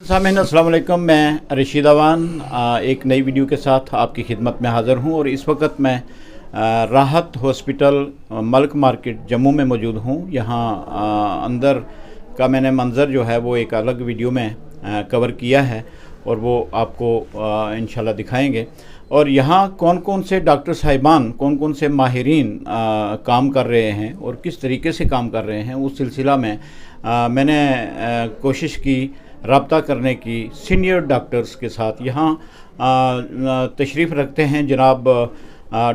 सामीन अस्सलाम वालेकुम। मैं रशीद अवान एक नई वीडियो के साथ आपकी खिदमत में हाज़िर हूँ और इस वक्त मैं राहत हॉस्पिटल मल्क मार्केट जम्मू में मौजूद हूँ। यहाँ अंदर का मैंने मंज़र जो है वो एक अलग वीडियो में कवर किया है और वो आपको इंशाल्लाह दिखाएंगे। और यहाँ कौन कौन से डॉक्टर साहिबान, कौन कौन से माहिरीन काम कर रहे हैं और किस तरीके से काम कर रहे हैं, उस सिलसिला में मैंने कोशिश की रब्ता करने की सीनियर डॉक्टर्स के साथ। यहाँ तशरीफ़ रखते हैं जनाब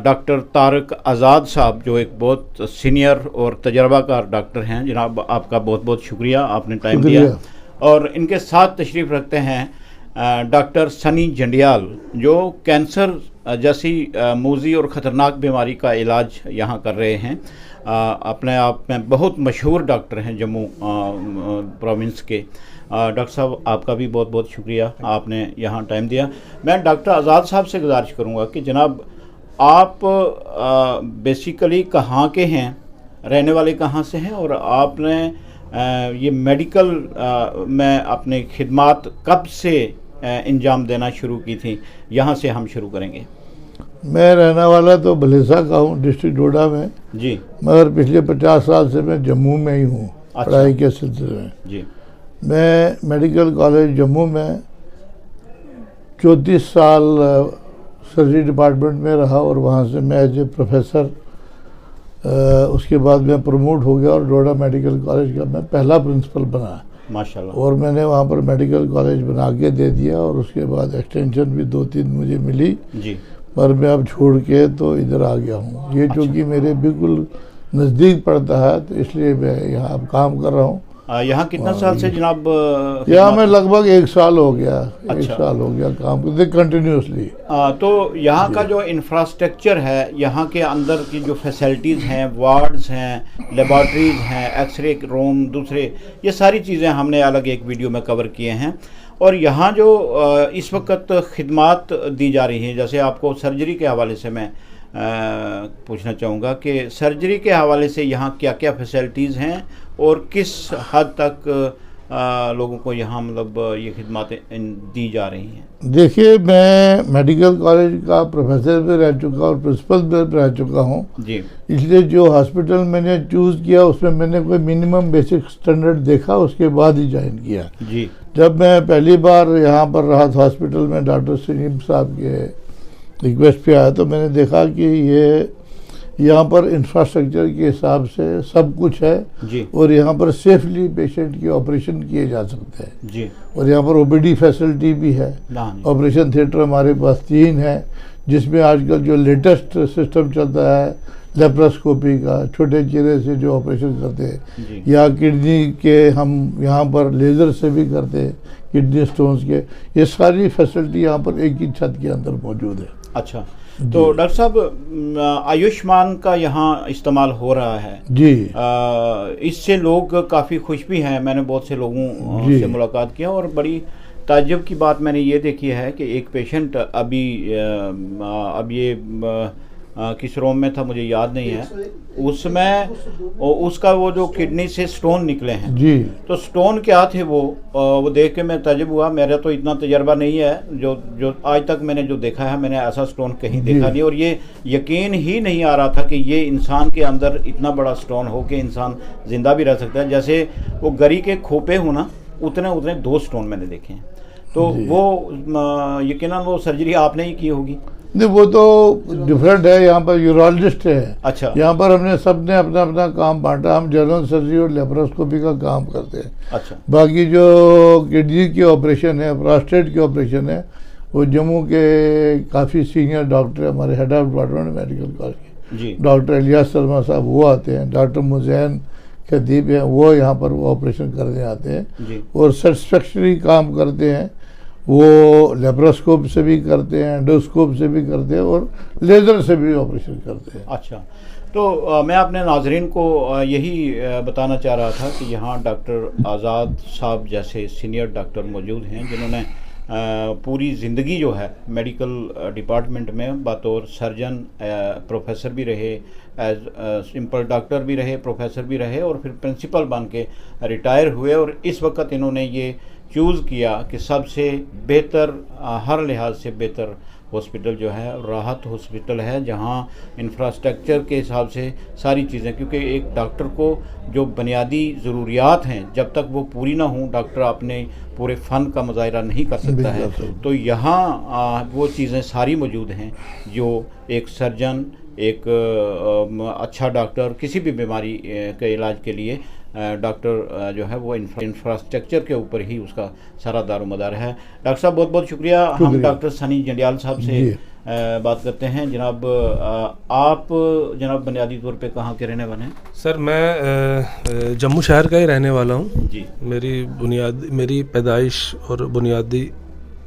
डॉक्टर तारक आज़ाद साहब, जो एक बहुत सीनियर और तजर्बाकार डॉक्टर हैं। जनाब आपका बहुत बहुत शुक्रिया, आपने टाइम दिया। और इनके साथ तशरीफ़ रखते हैं डॉक्टर सनी जंडियाल, जो कैंसर जैसी मूज़ी और ख़तरनाक बीमारी का इलाज यहाँ कर रहे हैं। अपने आप में बहुत मशहूर डॉक्टर हैं जम्मू प्रोविंस के। डॉक्टर साहब आपका भी बहुत बहुत शुक्रिया, आपने यहाँ टाइम दिया। मैं डॉक्टर आज़ाद साहब से गुजारिश करूँगा कि जनाब आप बेसिकली कहाँ के हैं, रहने वाले कहाँ से हैं, और आपने ये मेडिकल में अपनी खिदमत कब से इंजाम देना शुरू की थी, यहाँ से हम शुरू करेंगे। मैं रहने वाला तो भलेसा का हूँ, डिस्ट्रिक्ट डोडा में जी, मगर पिछले 50 साल से मैं जम्मू में ही हूँ। अच्छा। पढ़ाई के सिलसिले में जी, मैं मेडिकल कॉलेज जम्मू में 34 साल सर्जरी डिपार्टमेंट में रहा और वहाँ से मैं एज ए प्रोफेसर उसके बाद मैं प्रमोट हो गया और डोडा मेडिकल कॉलेज का मैं पहला प्रिंसिपल बना माशाल्लाह। और मैंने वहाँ पर मेडिकल कॉलेज बना के दे दिया और उसके बाद एक्सटेंशन भी 2-3 मुझे मिली जी, पर मैं अब छोड़ के तो इधर आ गया हूँ। ये चूँकि मेरे बिल्कुल नज़दीक पड़ता है तो इसलिए मैं यहाँ अब काम कर रहा हूँ। यहाँ कितना साल से जनाब? यहाँ मैं लगभग 1 साल हो गया। अच्छा। 1 साल हो गया काम करते कंटिन्यूसली। तो यहाँ का जो इंफ्रास्ट्रक्चर है, यहाँ के अंदर की जो फैसिलिटीज़ हैं, वार्ड्स हैं, लेबॉर्ट्रीज़ हैं, एक्सरे रूम, दूसरे ये सारी चीज़ें हमने अलग एक वीडियो में कवर किए हैं। और यहाँ जो इस वक्त खिदमत दी जा रही हैं, जैसे आपको सर्जरी के हवाले से मैं पूछना चाहूँगा कि सर्जरी के हवाले से यहाँ क्या क्या फैसिलिटीज़ हैं और किस हद तक लोगों को यहाँ मतलब ये खिदमतें दी जा रही हैं। देखिए, मैं मेडिकल कॉलेज का प्रोफेसर भी रह चुका और प्रिंसिपल भी रह चुका हूँ जी, इसलिए जो हॉस्पिटल मैंने चूज़ किया उसमें मैंने कोई मिनिमम बेसिक स्टैंडर्ड देखा, उसके बाद ही ज्वाइन किया। जी, जब मैं पहली बार यहाँ पर राहत हॉस्पिटल में डॉक्टर सलीम साहब के रिक्वेस्ट पे आया तो मैंने देखा कि ये यहाँ पर इंफ्रास्ट्रक्चर के हिसाब से सब कुछ है जी, और यहाँ पर सेफली पेशेंट की ऑपरेशन किए जा सकते हैं जी, और यहाँ पर ओपीडी फैसिलिटी भी है। ऑपरेशन थिएटर हमारे पास 3 है, जिसमें आजकल जो लेटेस्ट सिस्टम चलता है लेप्रोस्कोपी का, छोटे चेहरे से जो ऑपरेशन करते हैं, या किडनी के हम यहाँ पर लेज़र से भी करते हैं, किडनी स्टोन्स के, ये सारी फैसिलिटी यहाँ पर एक ही छत के अंदर मौजूद है। अच्छा, तो डॉक्टर साहब आयुष्मान का यहाँ इस्तेमाल हो रहा है जी। इससे लोग काफ़ी खुश भी हैं। मैंने बहुत से लोगों से मुलाकात किया और बड़ी ताज्जुब की बात मैंने ये देखी है कि एक पेशेंट अब ये किस रोम में था मुझे याद नहीं है, उसमें उसका वो जो किडनी से स्टोन निकले हैं जी, तो स्टोन क्या थे वो देख के मैं ताज्जुब हुआ। मेरा तो इतना तजर्बा नहीं है, जो आज तक मैंने जो देखा है, मैंने ऐसा स्टोन कहीं देखा नहीं और ये यकीन ही नहीं आ रहा था कि ये इंसान के अंदर इतना बड़ा स्टोन हो कि इंसान ज़िंदा भी रह सकता है। जैसे वो गरी के खोपे हो ना, उतने 2 स्टोन मैंने देखे हैं। तो वो यकीनन वो सर्जरी आपने ही की होगी। नहीं, वो तो डिफरेंट है। यहाँ पर यूरोलॉजिस्ट है। अच्छा, यहाँ पर हमने सबने अपना अपना काम बांटा। हम जनरल सर्जरी और लेप्रोस्कोपी का काम करते हैं। अच्छा, बाकी जो किडनी की ऑपरेशन है, प्रोस्टेट की ऑपरेशन है, वो जम्मू के काफ़ी सीनियर डॉक्टर हमारे head of department medical college के जी, डॉक्टर इलियास सलमा साहब वो आते हैं। डॉक्टर मुजैन खतीब हैं, वो यहाँ पर वो ऑपरेशन करने आते हैं और सेटिस्फैक्टरी काम करते हैं। वो लेप्रोस्कोप से भी करते हैं, एंडोस्कोप से भी करते हैं और लेज़र से भी ऑपरेशन करते हैं। अच्छा, तो मैं अपने नाजरीन को यही बताना चाह रहा था कि यहाँ डॉक्टर आज़ाद साहब जैसे सीनियर डॉक्टर मौजूद हैं जिन्होंने पूरी ज़िंदगी जो है मेडिकल डिपार्टमेंट में बतौर सर्जन प्रोफेसर भी रहे, एज सिंपल डॉक्टर भी रहे, प्रोफेसर भी रहे और फिर प्रिंसिपल बन के रिटायर हुए और इस वक्त इन्होंने ये चूज़ किया कि सबसे बेहतर हर लिहाज से बेहतर हॉस्पिटल जो है राहत हॉस्पिटल है, जहां इंफ्रास्ट्रक्चर के हिसाब से सारी चीज़ें, क्योंकि एक डॉक्टर को जो बुनियादी ज़रूरियात हैं जब तक वो पूरी ना हों डॉक्टर अपने पूरे फ़न का मुजाहिरा नहीं कर सकता है। तो यहाँ वो चीज़ें सारी मौजूद हैं जो एक सर्जन, एक अच्छा डॉक्टर किसी भी बीमारी के इलाज के लिए डॉक्टर जो है वो इंफ्रास्ट्रक्चर के ऊपर ही उसका सारा दारोमदार है। डॉक्टर साहब बहुत बहुत शुक्रिया। हम डॉक्टर सनी जंडियाल साहब से बात करते हैं। जनाब आप जनाब बुनियादी तौर पे कहाँ के रहने वाले हैं? सर मैं जम्मू शहर का ही रहने वाला हूँ जी। मेरी पैदाइश और बुनियादी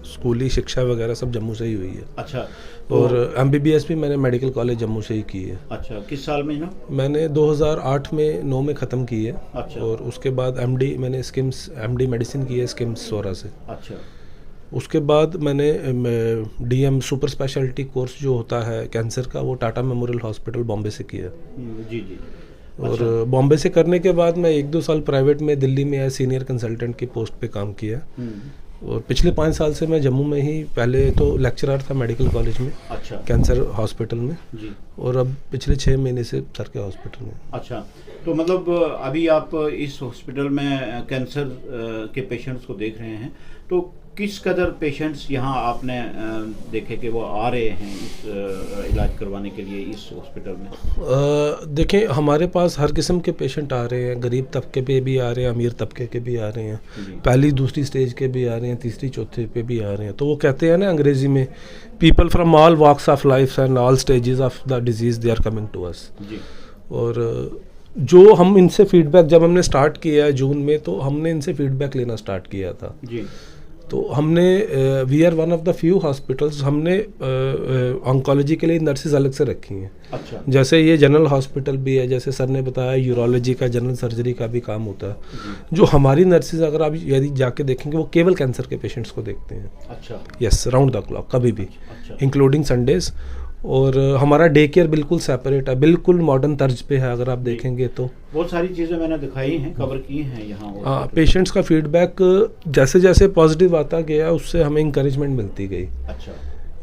स्कूली शिक्षा वगैरह सब जम्मू से ही हुई है। अच्छा। और MBBS भी मैंने मेडिकल कॉलेज जम्मू से ही की है। अच्छा, किस साल में ना? मैंने 2008 में 9 में ख़त्म की है। अच्छा। और उसके बाद MD मैंने MD मेडिसिन की है स्किम्स सोरा से। अच्छा। उसके बाद मैंने DM सुपर स्पेशलिटी कोर्स जो होता है कैंसर का वो टाटा मेमोरियल हॉस्पिटल बॉम्बे से किया। जी जी। और बॉम्बे से करने के बाद मैं 1-2 साल प्राइवेट में दिल्ली में सीनियर कंसल्टेंट की पोस्ट पे काम किया। और पिछले 5 साल से मैं जम्मू में ही, पहले तो लेक्चरर था मेडिकल कॉलेज में। अच्छा। कैंसर हॉस्पिटल में जी। और अब पिछले 6 महीने से सर के हॉस्पिटल में। अच्छा, तो मतलब अभी आप इस हॉस्पिटल में कैंसर के पेशेंट्स को देख रहे हैं, तो किस कदर पेशेंट्स यहाँ आपने देखे कि वो आ रहे हैं इस इलाज करवाने के लिए इस हॉस्पिटल में? देखें, हमारे पास हर किस्म के पेशेंट आ रहे हैं। गरीब तबके पे भी आ रहे हैं, अमीर तबके के भी आ रहे हैं, पहली दूसरी स्टेज के भी आ रहे हैं, तीसरी चौथे पे भी आ रहे हैं। तो वो कहते हैं ना अंग्रेजी में, people from all walks of life and all stages of the disease they are coming to us. और जो हम इनसे फीडबैक, जब हमने स्टार्ट किया है जून में, तो हमने इनसे फीडबैक लेना स्टार्ट किया था जी। तो हमने we are one of the few hospitals, हमने ऑन्कोलॉजी के लिए नर्सेज अलग से रखी हैं। अच्छा। जैसे ये जनरल हॉस्पिटल भी है, जैसे सर ने बताया यूरोलॉजी का, जनरल सर्जरी का भी काम होता है। जो हमारी नर्सेज, अगर आप यदि जाके देखेंगे, वो केवल कैंसर के पेशेंट्स को देखते हैं। अच्छा। यस, राउंड द क्लॉक, कभी भी, इंक्लूडिंग संडेज। और हमारा डे केयर बिल्कुल सेपरेट है, बिल्कुल मॉडर्न तर्ज पे है। अगर आप देखेंगे तो बहुत सारी चीज़ें मैंने दिखाई हैं, कवर की हैं यहाँ। हाँ, पेशेंट्स का फीडबैक जैसे जैसे पॉजिटिव आता गया, उससे हमें इंकरेजमेंट मिलती गई। अच्छा।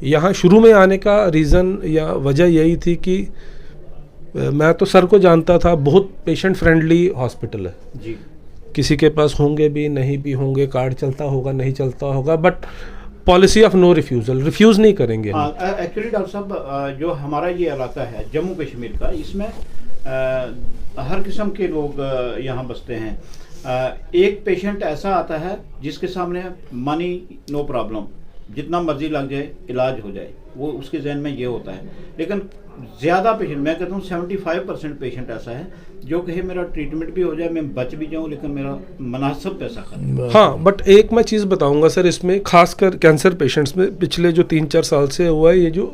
यहाँ शुरू में आने का रीज़न या वजह यही थी कि मैं तो सर को जानता था, बहुत पेशेंट फ्रेंडली हॉस्पिटल है जी। किसी के पास होंगे भी, नहीं भी होंगे, कार्ड चलता होगा, नहीं चलता होगा, but policy of no refusal, refuse नहीं करेंगे। एक्चुअली डॉक्टर साहब, जो हमारा ये इलाका है जम्मू कश्मीर का, इसमें हर किस्म के लोग यहाँ बसते हैं। एक पेशेंट ऐसा आता है जिसके सामने मनी नो प्रॉब्लम, जितना मर्जी लग जाए इलाज हो जाए, वो उसके जहन में ये होता है। लेकिन ज़्यादा पेशेंट, मैं कहता हूँ 75% पेशेंट ऐसा है जो कहे मेरा ट्रीटमेंट भी हो जाए, मैं बच भी जाऊँ, लेकिन मेरा मुनासिब पैसा खर्च। हाँ, बट एक मैं चीज़ बताऊंगा सर, इसमें खासकर कैंसर पेशेंट्स में पिछले जो 3-4 साल से हुआ है, ये जो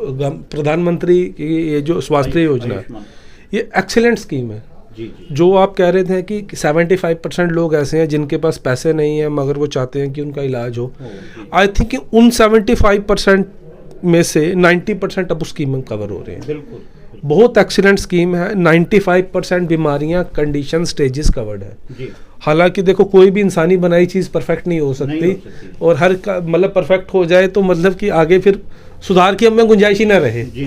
प्रधानमंत्री की ये जो स्वास्थ्य योजना है, ये एक्सीलेंट स्कीम है। जी जी। जो आप कह रहे थे कि 75% लोग ऐसे हैं जिनके पास पैसे नहीं हैं मगर वो चाहते हैं कि उनका इलाज हो। आई थिंक उन 75% में से 90% अब उस स्कीम में कवर हो रहे हैं। बिल्कुल, बहुत एक्सीलेंट स्कीम है। 95% बीमारियां, कंडीशन, स्टेजेस कवर्ड है। हालांकि देखो, कोई भी इंसानी बनाई चीज़ परफेक्ट नहीं हो सकती, और हर का मतलब परफेक्ट हो जाए तो मतलब कि आगे फिर सुधार की हमें गुंजाइश ही ना रहे। जी।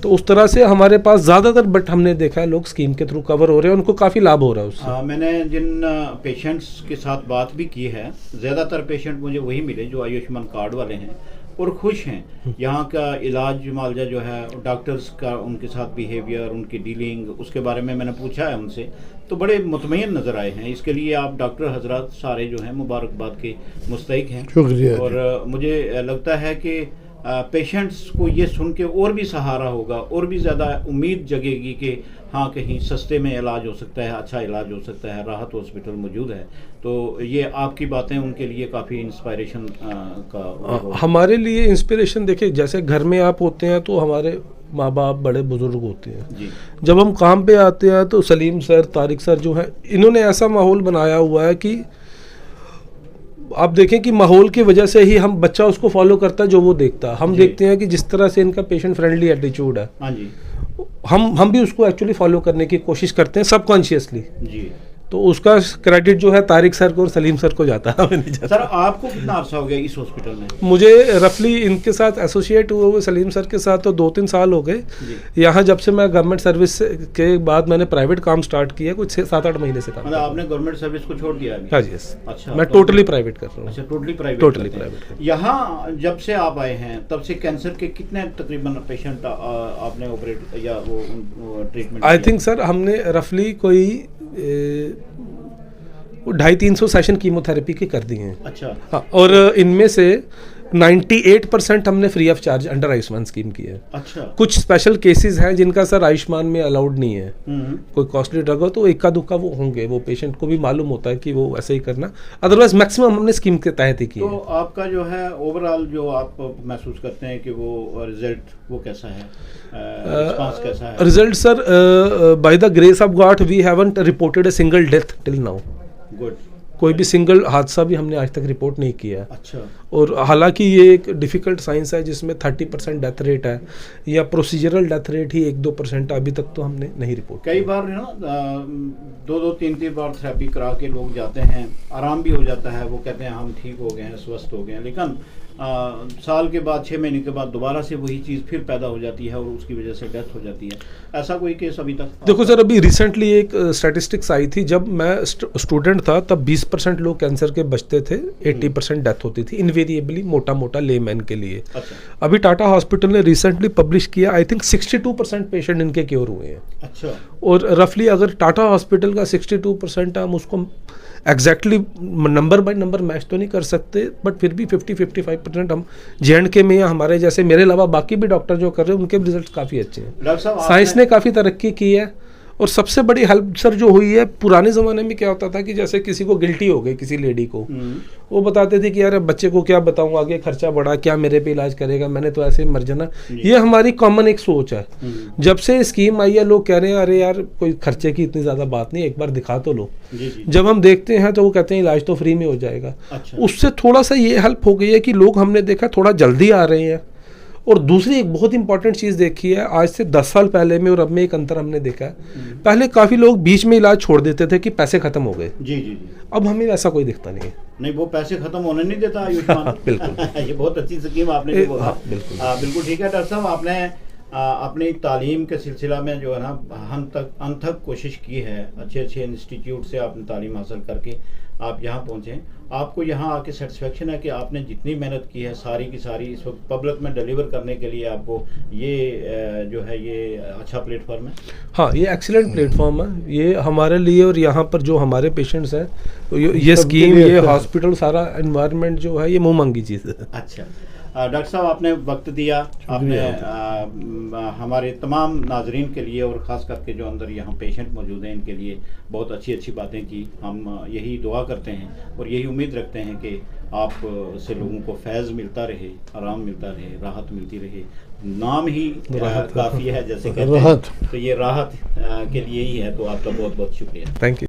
तो उस तरह से हमारे पास ज़्यादातर, बट हमने देखा है लोग स्कीम के थ्रू कवर हो रहे हैं, उनको काफ़ी लाभ हो रहा है उससे। मैंने जिन पेशेंट्स के साथ बात भी की है, ज़्यादातर पेशेंट मुझे वही मिले जो आयुष्मान कार्ड वाले हैं और खुश हैं। यहाँ का इलाज मालजा जो है, डॉक्टर्स का उनके साथ बिहेवियर, उनकी डीलिंग, उसके बारे में मैंने पूछा है उनसे, तो बड़े मुतमईन नज़र आए हैं। इसके लिए आप डॉक्टर हजरात सारे जो हैं मुबारकबाद के मुस्तहिक हैं। शुक्रिया। और मुझे लगता है कि पेशेंट्स को ये सुन के और भी सहारा होगा, और भी ज़्यादा उम्मीद जगेगी कि हाँ, कहीं सस्ते में इलाज हो सकता है, अच्छा इलाज हो सकता है, राहत हॉस्पिटल मौजूद है। तो ये आपकी बातें उनके लिए काफ़ी इंस्पायरेशन का। हमारे लिए इंस्पिरेशन, देखिए जैसे घर में आप होते हैं तो हमारे माँ बाप बड़े बुजुर्ग होते हैं जी। जब हम काम पे आते हैं तो सलीम सर, तारिक सर जो हैं, इन्होंने ऐसा माहौल बनाया हुआ है कि आप देखें कि माहौल की वजह से ही हम बच्चा उसको फॉलो करता है जो वो देखता है। हम देखते हैं कि जिस तरह से इनका पेशेंट फ्रेंडली एटीट्यूड है, हाँ जी, हम भी उसको एक्चुअली फॉलो करने की कोशिश करते हैं सबकॉन्शियसली जी। तो उसका क्रेडिट जो है तारिक सर को और सलीम सर को जाता है। सर आपको कितना अर्सा हो गया इस हॉस्पिटल में? मुझे रफली इनके साथ एसोसिएट हुए हुए सलीम सर के साथ तो 2-3 साल हो गए। यहाँ जब से मैं गवर्नमेंट सर्विस के बाद मैंने प्राइवेट काम स्टार्ट किया, कुछ 7-8 महीने से काम। मतलब आपने गवर्नमेंट सर्विस को छोड़ दिया अभी? हाँ जी, यस। अच्छा, मैं टोटली प्राइवेट कर रहा हूँ। अच्छा, टोटली प्राइवेट। यहाँ जब से आप आए हैं तब से कैंसर के कितने तकरीबन पेशेंट आपने ऑपरेट या वो ट्रीटमेंट? आई थिंक सर हमने रफली कोई 250-300 सेशन कीमोथेरेपी के कर दिए हैं। अच्छा। हाँ, और इनमें से 98% हमने free of charge under Ayushman scheme की है। अच्छा। कुछ स्पेशल केसेस हैं जिनका सर आयुष्मान में अलाउड नहीं है, कोई कॉस्टली ड्रग हो तो इक्का दुक्का वो होंगे, वो पेशेंट को भी मालूम होता है कि वो ऐसे ही करना, अदरवाइज मैक्सिमम हमने स्कीम के तहत ही किया। तो आपका जो है ओवरऑल जो आप महसूस करते हैं कि वो रिजल्ट वो कैसा है, रिस्पांस कैसा है? Result sir, by the grace of God we haven't reported a single death till now. Good. कोई भी सिंगल हादसा भी हमने आज तक रिपोर्ट नहीं किया। अच्छा। और हालांकि ये एक डिफ़िकल्ट साइंस है जिसमें 30% डेथ रेट है, या प्रोसीजरल डेथ रेट ही 1-2% अभी तक तो हमने नहीं रिपोर्ट। कई बार ना 2-3 बार थेरेपी करा के लोग जाते हैं, आराम भी हो जाता है, वो कहते हैं हम ठीक हो गए हैं, स्वस्थ हो गए हैं, लेकिन साल के बाद 6 महीने के बाद दोबारा से वही चीज़ फिर पैदा हो जाती है और उसकी वजह से डेथ हो जाती है। ऐसा कोई केस अभी तक? देखो सर, अभी रिसेंटली एक स्टैटिस्टिक्स आई थी, जब मैं स्टूडेंट था तब 20% लोग कैंसर के बचते थे, 80% डेथ होती थी इनवेरिएबली, मोटा मोटा लेमैन के लिए। अच्छा। अभी टाटा हॉस्पिटल ने रिसेंटली पब्लिश किया, आई थिंक 62% पेशेंट इनके क्योर हुए हैं। अच्छा। और रफली अगर टाटा हॉस्पिटल का 62% हम उसको exactly number by number match तो नहीं कर सकते, बट फिर भी 50-55% हम JNK में या हमारे जैसे, मेरे अलावा बाकी भी डॉक्टर जो कर रहे हैं उनके रिजल्ट काफ़ी अच्छे हैं। साइंस ने काफ़ी तरक्की की है। और सबसे बड़ी हेल्प सर जो हुई है, पुराने ज़माने में क्या होता था कि जैसे किसी को गिल्टी हो गई, किसी लेडी को, वो बताते थे कि यार बच्चे को क्या बताऊँ, आगे खर्चा बढ़ा, क्या मेरे पे इलाज करेगा, मैंने तो ऐसे मर जाना। ये हमारी कॉमन एक सोच है। जब से स्कीम आई है लोग कह रहे हैं अरे यार कोई खर्चे की इतनी ज़्यादा बात नहीं, एक बार दिखा तो लो। जब हम देखते हैं तो वो कहते हैं इलाज तो फ्री में हो जाएगा। अच्छा। उससे थोड़ा सा ये हेल्प हो गई है कि लोग, हमने देखा थोड़ा जल्दी आ रहे हैं। और दूसरी एक बहुत इंपॉर्टेंट चीज़ देखी है, आज से 10 साल पहले में और अब में एक अंतर हमने देखा है। पहले काफ़ी लोग बीच में इलाज छोड़ देते थे कि पैसे खत्म हो गए। जी जी जी। अब हमें वैसा कोई दिखता नहीं है। नहीं, वो पैसे खत्म होने नहीं देता आयुष्मान। बिल्कुल। ये बहुत अच्छी स्कीम आपने बोला। हाँ, बिल्कुल ठीक है डॉक्टर साहब, आपने अपनी तालीम के सिलसिला में जो है ना अनथक कोशिश की है, अच्छे इंस्टीट्यूट से आपने तालीम हासिल करके आप यहाँ पहुँचे। आपको यहाँ आके सेटिस्फेक्शन है कि आपने जितनी मेहनत की है सारी की सारी इस वक्त पब्लिक में डिलीवर करने के लिए आपको ये जो है ये अच्छा प्लेटफॉर्म है? हाँ, ये एक्सीलेंट प्लेटफॉर्म है ये हमारे लिए, और यहाँ पर जो हमारे पेशेंट्स हैं तो ये स्कीम, ये हॉस्पिटल, सारा एनवायरनमेंट जो है ये मुँह मांगी चीज़ है। अच्छा डॉक्टर साहब, आपने वक्त दिया, आपने हमारे तमाम नाजरीन के लिए और ख़ास करके जो अंदर यहाँ पेशेंट मौजूद हैं इनके लिए बहुत अच्छी बातें की। हम यही दुआ करते हैं और यही उम्मीद रखते हैं कि आप से लोगों को फैज़ मिलता रहे, आराम मिलता रहे, राहत मिलती रहे। नाम ही काफ़ी है जैसे कहते हैं, तो ये राहत के लिए ही है। तो आपका बहुत बहुत शुक्रिया। Thank you.